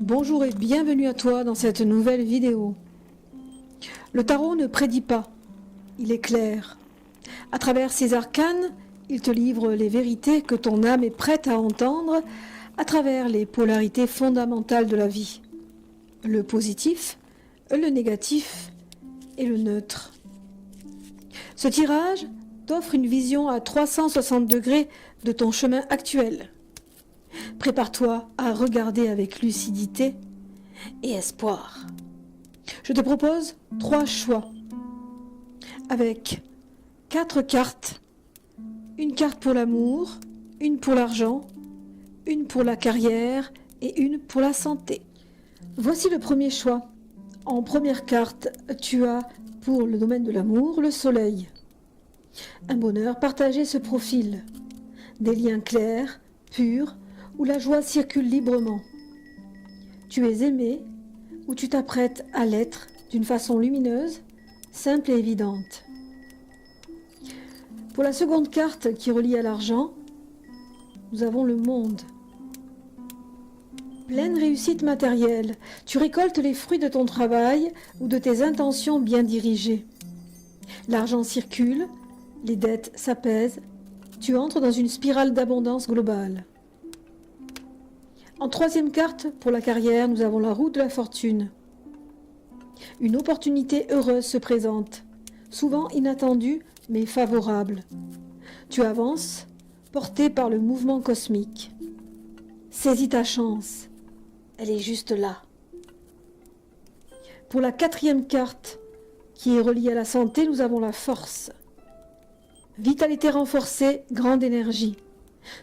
Bonjour et bienvenue à toi dans cette nouvelle vidéo. Le tarot ne prédit pas, il éclaire. À travers ses arcanes, il te livre les vérités que ton âme est prête à entendre à travers les polarités fondamentales de la vie. Le positif, le négatif et le neutre. Ce tirage t'offre une vision à 360 degrés de ton chemin actuel. Prépare-toi à regarder avec lucidité et espoir. Je te propose 3 choix avec 4 cartes. Une carte pour l'amour, une pour l'argent, une pour la carrière et une pour la santé. Voici le premier choix. En première carte, tu as pour le domaine de l'amour le soleil. Un bonheur partagé se profile. Des liens clairs, purs, où la joie circule librement. Tu es aimé ou tu t'apprêtes à l'être d'une façon lumineuse, simple et évidente. Pour la seconde carte qui relie à l'argent, nous avons le monde. Pleine réussite matérielle, tu récoltes les fruits de ton travail ou de tes intentions bien dirigées. L'argent circule, les dettes s'apaisent, tu entres dans une spirale d'abondance globale. En troisième carte, pour la carrière, nous avons la roue de la fortune. Une opportunité heureuse se présente, souvent inattendue mais favorable. Tu avances, porté par le mouvement cosmique. Saisis ta chance, elle est juste là. Pour la quatrième carte, qui est reliée à la santé, nous avons la force. Vitalité renforcée, grande énergie.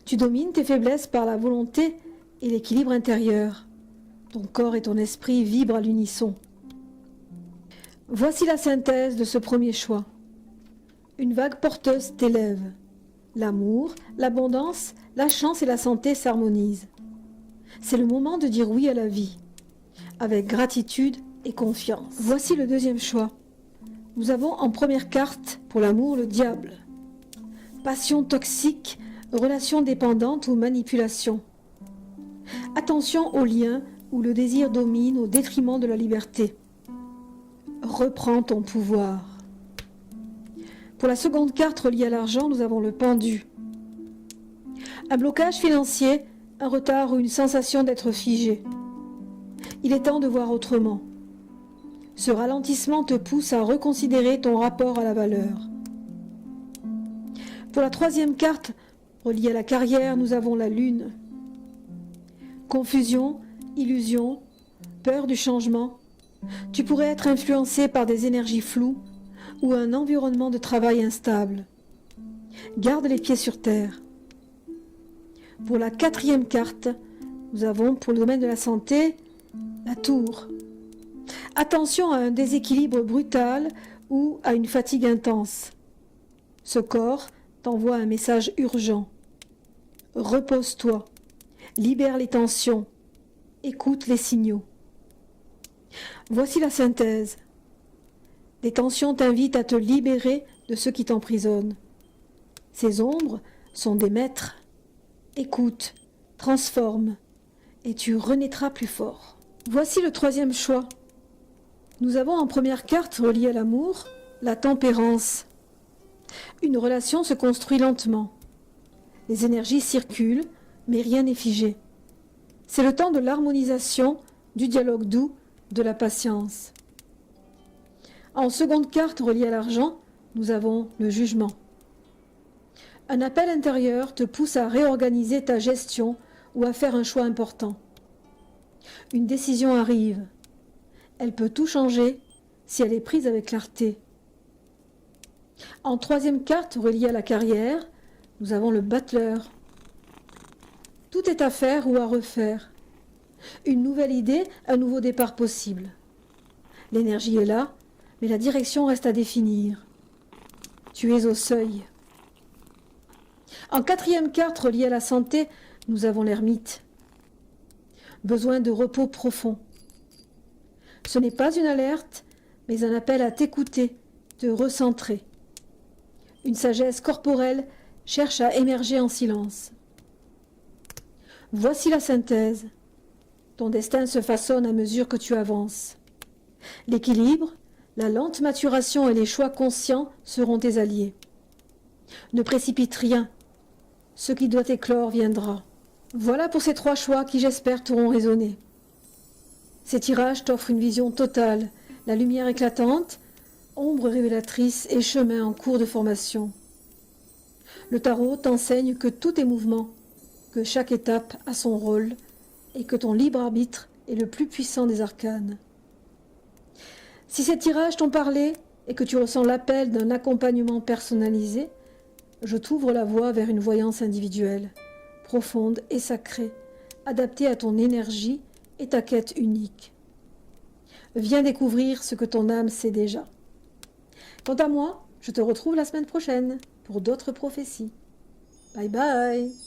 Tu domines tes faiblesses par la volonté et l'équilibre intérieur. Ton corps et ton esprit vibrent à l'unisson. Voici la synthèse de ce premier choix. Une vague porteuse t'élève. L'amour, l'abondance, la chance et la santé s'harmonisent. C'est le moment de dire oui à la vie, avec gratitude et confiance. Voici le deuxième choix. Nous avons en première carte, pour l'amour, le diable. Passion toxique, relation dépendante ou manipulation. Attention aux liens où le désir domine au détriment de la liberté. Reprends ton pouvoir. Pour la seconde carte reliée à l'argent, nous avons le pendu. Un blocage financier, un retard ou une sensation d'être figé. Il est temps de voir autrement. Ce ralentissement te pousse à reconsidérer ton rapport à la valeur. Pour la troisième carte reliée à la carrière, nous avons la lune. Confusion, illusion, peur du changement. Tu pourrais être influencé par des énergies floues ou un environnement de travail instable. Garde les pieds sur terre. Pour la quatrième carte, nous avons pour le domaine de la santé, la tour. Attention à un déséquilibre brutal ou à une fatigue intense. Ce corps t'envoie un message urgent. Repose-toi. Libère les tensions, écoute les signaux. Voici la synthèse. Les tensions t'invitent à te libérer de ce qui t'emprisonne. Ces ombres sont des maîtres. Écoute, transforme, et tu renaîtras plus fort. Voici le troisième choix. Nous avons en première carte reliée à l'amour, la tempérance. Une relation se construit lentement. Les énergies circulent, mais rien n'est figé. C'est le temps de l'harmonisation, du dialogue doux, de la patience. En seconde carte reliée à l'argent, nous avons le jugement. Un appel intérieur te pousse à réorganiser ta gestion ou à faire un choix important. Une décision arrive. Elle peut tout changer si elle est prise avec clarté. En troisième carte reliée à la carrière, nous avons le battleur. Tout est à faire ou à refaire. Une nouvelle idée, un nouveau départ possible. L'énergie est là, mais la direction reste à définir. Tu es au seuil. En quatrième carte reliée à la santé, nous avons l'ermite. Besoin de repos profond. Ce n'est pas une alerte, mais un appel à t'écouter, te recentrer. Une sagesse corporelle cherche à émerger en silence. Voici la synthèse. Ton destin se façonne à mesure que tu avances. L'équilibre, la lente maturation et les choix conscients seront tes alliés. Ne précipite rien. Ce qui doit éclore viendra. Voilà pour ces 3 choix qui, j'espère, t'auront résonné. Ces tirages t'offrent une vision totale, la lumière éclatante, ombre révélatrice et chemin en cours de formation. Le tarot t'enseigne que tout est mouvement, que chaque étape a son rôle et que ton libre arbitre est le plus puissant des arcanes. Si ces tirages t'ont parlé et que tu ressens l'appel d'un accompagnement personnalisé, je t'ouvre la voie vers une voyance individuelle, profonde et sacrée, adaptée à ton énergie et ta quête unique. Viens découvrir ce que ton âme sait déjà. Quant à moi, je te retrouve la semaine prochaine pour d'autres prophéties. Bye bye!